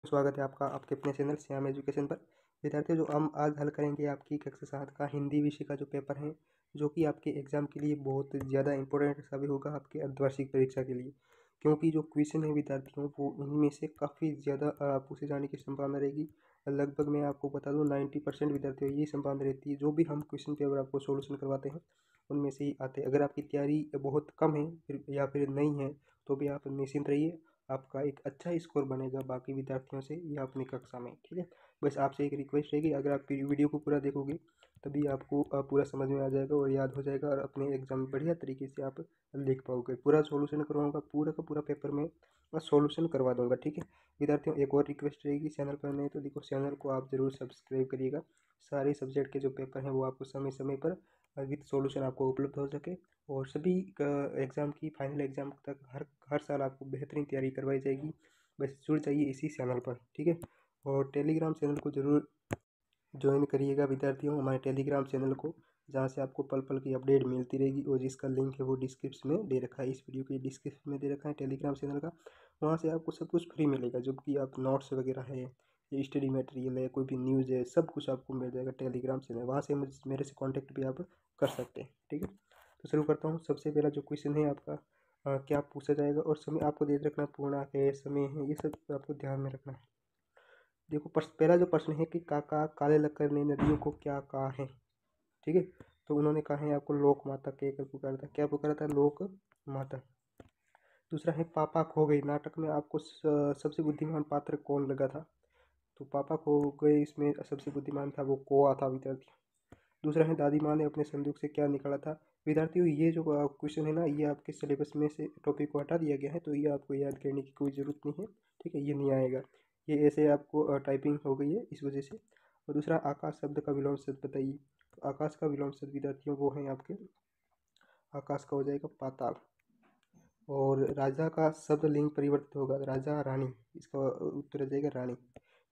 स्वागत है आपका आपके अपने चैनल श्याम एजुकेशन पर। विद्यार्थियों, जो हम आज हल करेंगे आपकी कक्षा 7 का हिंदी विषय का जो पेपर है, जो कि आपके एग्जाम के लिए बहुत ज़्यादा इंपॉर्टेंट साबित होगा आपके अर्धवार्षिक परीक्षा के लिए। क्योंकि जो क्वेश्चन है विद्यार्थियों, वो उनमें से काफ़ी ज़्यादा पूछे जाने की संभावना रहेगी। लगभग मैं आपको बता दूँ 90% विद्यार्थियों यही संभावना रहती है। जो भी हम क्वेश्चन पेपर आपको सोल्यूशन करवाते हैं उनमें से ही आते हैं। अगर आपकी तैयारी बहुत कम है या फिर नहीं है तो भी आप निश्चिंत रहिए, आपका एक अच्छा स्कोर बनेगा बाकी विद्यार्थियों से या अपनी कक्षा में। ठीक है, बस आपसे एक रिक्वेस्ट रहेगी, अगर आप वीडियो को पूरा देखोगे तभी आपको पूरा समझ में आ जाएगा और याद हो जाएगा और अपने एग्जाम में बढ़िया तरीके से आप लिख पाओगे। पूरा सॉल्यूशन करवाऊंगा, पूरा का पूरा पेपर में बस सॉल्यूशन करवा दूंगा। ठीक है विद्यार्थियों, एक और रिक्वेस्ट रहेगी, चैनल पर नहीं तो देखो चैनल को आप ज़रूर सब्सक्राइब करिएगा। सारे सब्जेक्ट के जो पेपर हैं वो आपको समय समय पर विद सॉल्यूशन आपको उपलब्ध हो सके और सभी एग्ज़ाम की फाइनल एग्ज़ाम तक हर हर साल आपको बेहतरीन तैयारी करवाई जाएगी। बस जुड़ जाइए इसी चैनल पर। ठीक है, और टेलीग्राम चैनल को ज़रूर ज्वाइन करिएगा विद्यार्थियों, हमारे टेलीग्राम चैनल को, जहाँ से आपको पल पल की अपडेट मिलती रहेगी और जिसका लिंक है वो डिस्क्रिप्शन में दे रखा है, इस वीडियो के डिस्क्रिप्शन में दे रखा है टेलीग्राम चैनल का। वहाँ से आपको सब कुछ फ्री मिलेगा, जो कि आप नोट्स वगैरह है, ये स्टडी मटेरियल है, कोई भी न्यूज़ है, सब कुछ आपको मिल जाएगा टेलीग्राम चैनल। वहाँ से मेरे से कॉन्टैक्ट भी आप कर सकते हैं। ठीक है, तो शुरू करता हूँ। सबसे पहला जो क्वेश्चन है आपका क्या पूछा जाएगा, और समय आपको दे रखना, पूर्णांक है, समय है, ये सब आपको ध्यान में रखना है। देखो पहला जो प्रश्न है कि काका काले लक्कर ने नदियों को क्या कहा है। ठीक है, तो उन्होंने कहा है आपको लोक माता कहकर पुकारा था। क्या पुकारा था? लोक माता। दूसरा है पापा खो गई, नाटक में आपको सबसे बुद्धिमान पात्र कौन लगा था? तो पापा खो गए इसमें सबसे बुद्धिमान था वो कौआ था विद्यार्थी। दूसरा है दादी माँ ने अपने संदूक से क्या निकाला था। विद्यार्थियों, ये जो क्वेश्चन है ना, ये आपके सिलेबस में से टॉपिक को हटा दिया गया है, तो ये आपको याद करने की कोई ज़रूरत नहीं है। ठीक है, ये नहीं आएगा, ये ऐसे आपको टाइपिंग हो गई है इस वजह से। और दूसरा, आकाश शब्द का विलोम शब्द बताइए। तो आकाश का विलोम शब्द विद्यार्थियों वो है आपके, आकाश का हो जाएगा पाताल। और राजा का शब्द लिंग परिवर्तित होगा, राजा रानी, इसका उत्तर हो जाएगा रानी।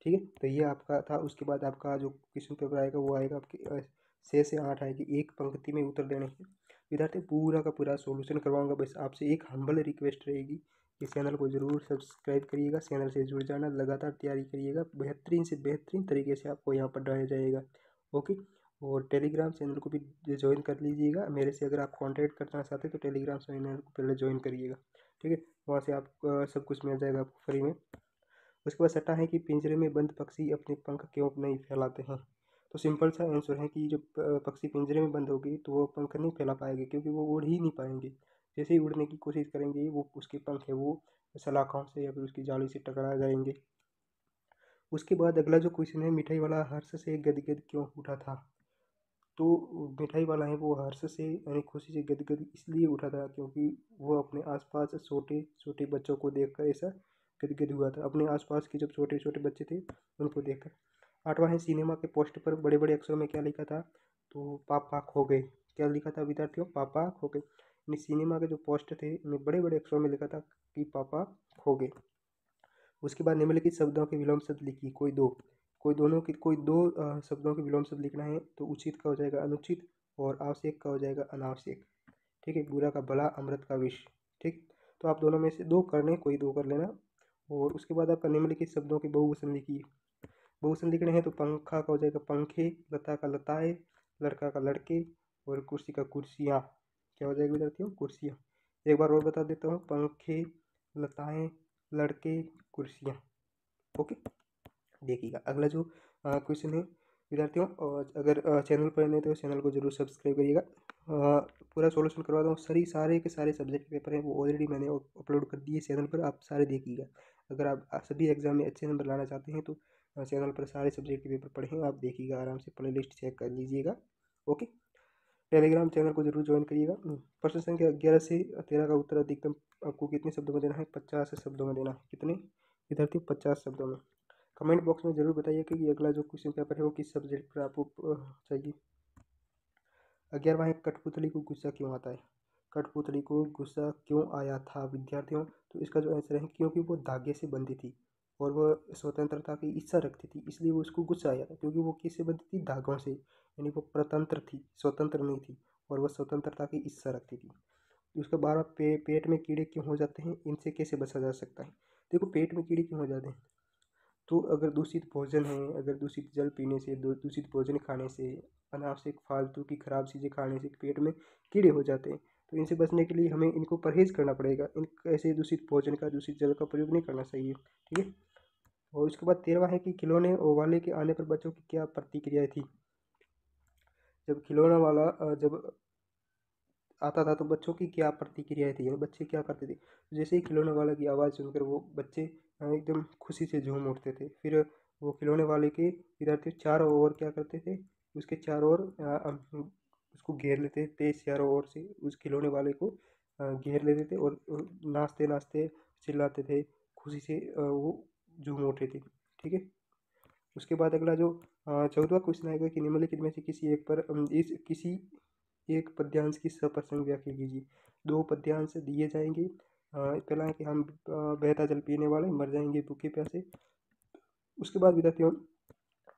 ठीक है, तो ये आपका था। उसके बाद आपका जो क्वेश्चन पेपर आएगा वो आएगा आपके 6 से 8 आएगी, एक पंक्ति में उत्तर देने हैं। विद्यार्थी पूरा का पूरा सॉल्यूशन करवाऊंगा, बस आपसे एक हम्बल रिक्वेस्ट रहेगी कि चैनल को ज़रूर सब्सक्राइब करिएगा, चैनल से जुड़ जाना, लगातार तैयारी करिएगा, बेहतरीन से बेहतरीन तरीके से आपको यहाँ पर डाला जाएगा। ओके, और टेलीग्राम चैनल को भी ज्वाइन कर लीजिएगा मेरे से। अगर आप कांटेक्ट करना चाहते हैं तो टेलीग्राम चैनल को पहले ज्वाइन करिएगा। ठीक है, वहाँ से आप सब कुछ मिल जाएगा आपको फ्री में। उसके बाद सट्टा है कि पिंजरे में बंद पक्षी अपने पंख क्यों नहीं फैलाते हैं। तो सिंपल सा आंसर है कि जब पक्षी पिंजरे में बंद होगी तो वो पंख नहीं फैला पाएंगे, क्योंकि वो उड़ ही नहीं पाएंगे। जैसे ही उड़ने की कोशिश करेंगे वो उसके पंख है वो सलाखों से या फिर उसकी जाली से टकरा जाएंगे। उसके बाद अगला जो क्वेश्चन है, मिठाई वाला हर्ष से गदगद क्यों उठा था। तो मिठाई वाला है वो हर्ष से यानी खुशी से गदगद इसलिए उठा था क्योंकि वो अपने आसपास छोटे छोटे बच्चों को देखकर ऐसा गदगद हुआ था। अपने आसपास के जब छोटे छोटे बच्चे थे उनको देखकर। आठवां है, सिनेमा के पोस्टर पर बड़े बड़े अक्षरों में क्या लिखा था। तो पापा खो गए। क्या लिखा था विद्यार्थियों? पापा खो गए। यानी सिनेमा के जो पोस्टर थे उनमें बड़े बड़े अक्षरों में लिखा था कि पापा खो गए। उसके बाद निम्नलिखित शब्दों के विलोम शब्द लिखिए, कोई दो शब्दों के विलोम शब्द लिखना है। तो उचित का हो जाएगा अनुचित और आवश्यक का हो जाएगा अनावश्यक। ठीक है, बुरा का भला, अमृत का विष। ठीक, तो आप दोनों में से दो करने, कोई दो कर लेना। और उसके बाद आपका निम्नलिखित शब्दों के बहुवचन लिखिए। बहुवचन लिखने हैं तो पंखा का हो जाएगा पंखे, लता का लताएं, लड़का का लड़के और कुर्सी का कुर्सियाँ। क्या हो जाएगा विद्यार्थियों? कुर्सियाँ। एक बार और बता देता हूँ, पंखे, लताएं, लड़के, कुर्सियाँ। ओके, देखिएगा अगला जो क्वेश्चन है विद्यार्थियों, और अगर चैनल पर नहीं तो चैनल को जरूर सब्सक्राइब करिएगा। पूरा सॉल्यूशन करवा दूँ, सारे के सारे सब्जेक्ट पेपर हैं वो ऑलरेडी मैंने अपलोड कर दिए चैनल पर, आप सारे देखिएगा। अगर आप सभी एग्जाम में अच्छे नंबर लाना चाहते हैं तो चैनल पर सारे सब्जेक्ट के पेपर पढ़ें, आप देखिएगा, आराम से प्ले लिस्ट चेक कर लीजिएगा। ओके, टेलीग्राम चैनल को जरूर ज्वाइन करिएगा। प्रश्न संख्या 11 से 13 का उत्तर अधिकतम आपको कितने शब्दों में देना है? 50 शब्दों में देना है। कितने विद्यार्थी? 50 शब्दों में। कमेंट बॉक्स में जरूर बताइए कि अगला जो क्वेश्चन पेपर है वो किस सब्जेक्ट पर आपको चाहिए। 11वां है, कठपुतली को गुस्सा क्यों आता है। कठपुतली को गुस्सा क्यों आया था विद्यार्थियों? तो इसका जो आंसर है, क्योंकि वो धागे से बंधी थी और वह स्वतंत्रता की इच्छा रखती थी, इसलिए वो उसको गुस्सा आया था। क्योंकि वो किससे बंधी थी? धागों से, यानी वो स्वतंत्र थी, स्वतंत्र नहीं थी, और वह स्वतंत्रता की इच्छा रखती थी। उसके बाद पेट में कीड़े क्यों हो जाते हैं, इनसे कैसे बचा जा सकता है। देखो पेट में कीड़े क्यों हो जाते हैं, तो अगर दूषित भोजन है, अगर दूषित जल पीने से, दूषित भोजन खाने से, अनावश्यक फालतू की ख़राब चीज़ें खाने से पेट में कीड़े हो जाते हैं। तो इनसे बचने के लिए हमें इनको परहेज़ करना पड़ेगा। इन ऐसे दूषित भोजन का, दूषित जल का प्रयोग नहीं करना चाहिए, ठीक है। और उसके बाद 13वां है कि खिलौने वाले के आने पर बच्चों की क्या प्रतिक्रियाएँ थी। जब खिलौना वाला जब आता था तो बच्चों की क्या प्रतिक्रियाएँ थी, यानी बच्चे क्या करते थे। जैसे ही खिलौने वाले की आवाज़ सुनकर वो बच्चे एकदम खुशी से झूम उठते थे। फिर वो खिलौने वाले के विद्यार्थी चारों ओर क्या करते थे, उसके चारों ओर उसको घेर लेते थे, चारों ओर से उस खिलौने वाले को घेर लेते थे और नाचते नाचते चिल्लाते थे, खुशी से वो झूम उठे थे, ठीक है। उसके बाद अगला जो 14वां क्वेश्चन आएगा कि निम्नलिखित में से किसी एक पर इस किसी एक पद्यांश की सप्रसंग व्याख्या कीजिए। 2 पद्यांश दिए जाएंगे। पहला है कि हम बहता जल पीने वाले मर जाएंगे भूखे प्यासे। उसके बाद विद्यार्थियों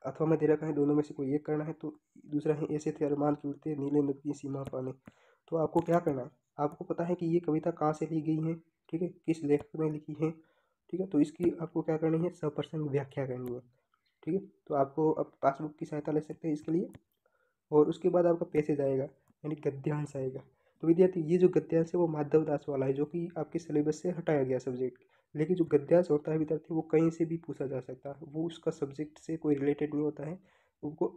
अथवा में दे रखा है, दोनों में से कोई एक करना है। तो दूसरा है ऐसे थे अरमान की उड़ते नीले नभ की सीमा पाने। तो आपको क्या करना है, आपको पता है कि ये कविता कहाँ से ली गई है, ठीक है, किस लेखक ने लिखी है, ठीक है। तो इसकी आपको क्या करनी है, सप्रसंग व्याख्या करनी है, ठीक है। तो आपको अब पासबुक की सहायता ले सकते हैं इसके लिए। और उसके बाद आपका पैसेज आएगा, यानी गद्यांश आएगा। तो विद्यार्थी ये जो गद्यांश है वो माधव दास वाला है, जो कि आपके सिलेबस से हटाया गया सब्जेक्ट। लेकिन जो गद्यांश होता है विद्यार्थी, वो कहीं से भी पूछा जा सकता है, वो उसका सब्जेक्ट से कोई रिलेटेड नहीं होता है। उनको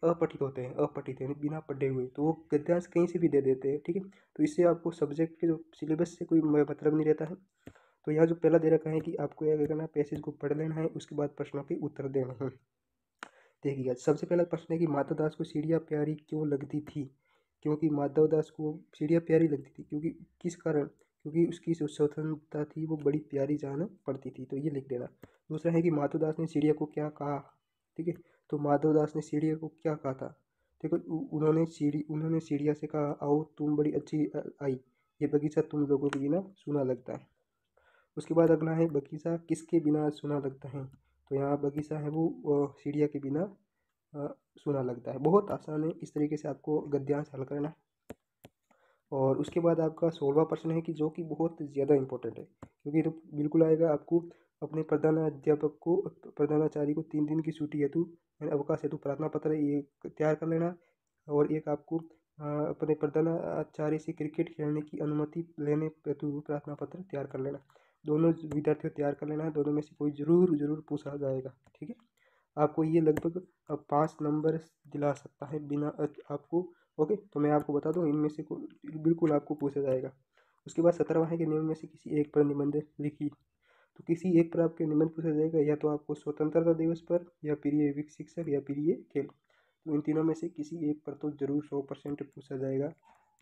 अपठित होते हैं, अपठित यानी बिना पढ़े हुए, तो वो गद्यांश कहीं से भी दे देते हैं, ठीक है। तो इससे आपको सब्जेक्ट के जो सिलेबस से कोई मतलब नहीं रहता है। तो यहाँ जो पहला दे रखा है कि आपको क्या करना है, पैसेज को पढ़ लेना है, उसके बाद प्रश्नों के उत्तर देने हैं। देखिएगा, सबसे पहला प्रश्न है कि माधव दास को सीढ़ियाँ प्यारी क्यों लगती थी। क्योंकि माधव दास को सीढ़ियाँ प्यारी लगती थी, क्योंकि किस कारण, क्योंकि उसकी जो स्वतंत्रता थी वो बड़ी प्यारी जान पड़ती थी, तो ये लिख देना। दूसरा है कि माधव दास ने सीढ़िया को क्या कहा, ठीक है। तो माधव दास ने सीढ़िया को क्या कहा था, देखो उन्होंने सीढ़िया से कहा, आओ तुम बड़ी अच्छी आई, ये बगीचा तुम लोगों के बिना सूना लगता है। उसके बाद अगला है बगीचा किसके बिना सूना लगता है। तो यहाँ बगीचा है वो सीढ़िया के बिना सूना लगता है। बहुत आसान है, इस तरीके से आपको गद्यांश हल करना है। और उसके बाद आपका 16वां प्रश्न है कि जो कि बहुत ज़्यादा इंपॉर्टेंट है, क्योंकि तो बिल्कुल आएगा आपको अपने प्रधानाध्यापक को, प्रधानाचार्य को 3 दिन की छुट्टी हेतु यानी अवकाश हेतु प्रार्थना पत्र ये तैयार कर लेना। और एक आपको अपने प्रधानाचार्य से क्रिकेट खेलने की अनुमति लेने हेतु प्रार्थना पत्र तैयार कर लेना। दोनों विद्यार्थियों तैयार कर लेना है, दोनों में से कोई ज़रूर ज़रूर पूछा जाएगा, ठीक है। आपको ये लगभग 5 नंबर दिला सकता है बिना आपको। ओके, तो मैं आपको बता दूं इनमें से बिल्कुल आपको पूछा जाएगा। उसके बाद 17वां है कि निम्न में से किसी एक पर निबंध लिखी। तो किसी एक पर आपके निबंध पूछा जाएगा, या तो आपको स्वतंत्रता दिवस पर, या प्रिय विक शिक्षक, या प्रिय खेल। तो इन तीनों में से किसी एक पर तो जरूर 100% पूछा जाएगा,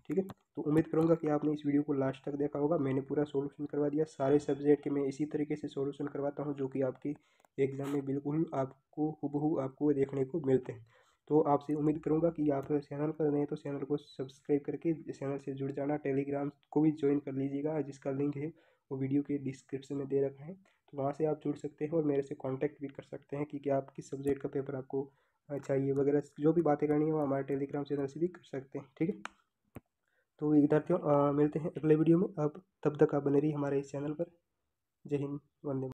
ठीक है। तो उम्मीद करूंगा कि आपने इस वीडियो को लास्ट तक देखा होगा। मैंने पूरा सॉल्यूशन करवा दिया, सारे सब्जेक्ट के मैं इसी तरीके से सॉल्यूशन करवाता हूँ, जो कि आपकी एग्जाम में बिल्कुल आपको हूबहू आपको देखने को मिलते हैं। तो आपसे उम्मीद करूंगा कि आप चैनल पर नए तो चैनल को सब्सक्राइब करके चैनल से जुड़ जाना। टेलीग्राम को भी ज्वाइन कर लीजिएगा, जिसका लिंक है वो वीडियो के डिस्क्रिप्शन में दे रखा है। तो वहाँ से आप जुड़ सकते हैं और मेरे से कांटेक्ट भी कर सकते हैं कि क्या आप किस सब्जेक्ट का पेपर आपको चाहिए वगैरह, जो भी बातें करनी है वो हमारे टेलीग्राम चैनल से भी कर सकते हैं, ठीक है। तो विद्यार्थियों मिलते हैं अगले वीडियो में। अब तब तक आप बने रहिए हमारे इस चैनल पर। जय हिंद, वंदे